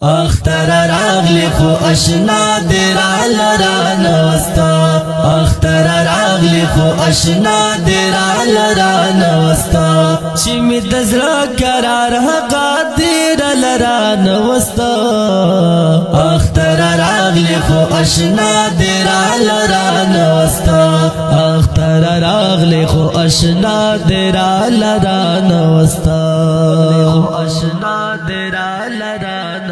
اختر راغلی خو اشنا دی رالران وستا اختر راغلی خو اشنا دی رالران وستا چې می د زړه قرار حقا دی رالران وستا اختر راغلی خو اشنا دی رالران وستا اختر راغلی خو اشنا دی رالران وستا اشنا دی رالران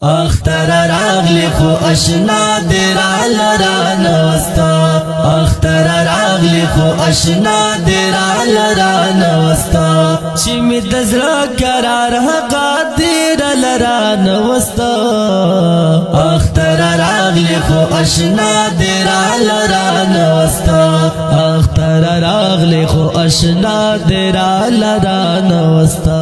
اختر راغلی خو اشنا دی رالران وستا اختر راغلی خو اشنا دی رالران وستا چې می د زړه قرار حقا دی رالران وستا اختر راغلی خو اشنا دی رالران وستا اختر راغلی خو اشنا دی رالران وستا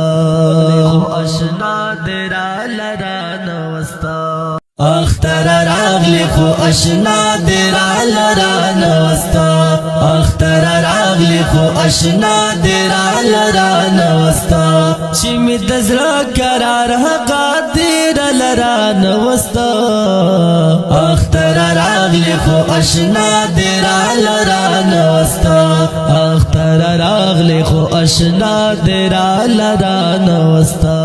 اشنا دی رالران وستا اختر راغلی خو اشنا دی رالران وستا اختر راغلی خو اشنا دی رالران وستا چې می د زړه قرار حقا دی رالران وستا اختر راغلی خو اشنا دی رالران وستا اختر راغلی خو اشنا دی رالران وستا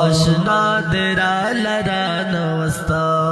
اشنا دی رالران وستا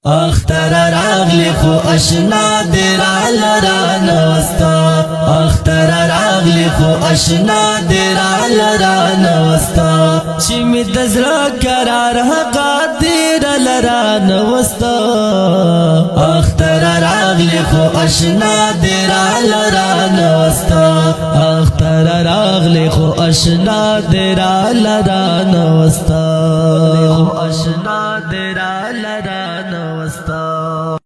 اختر راغلی خو اشنا دی رالران وستا اختر راغلی خو اشنا دی رالران وستا چې می د زړه قرار حقا دی رالران وستا اختر راغلی خو اشنا دی رالران وستا اختر راغلی خو اشنا دی رالران وستا اشنا دی رالران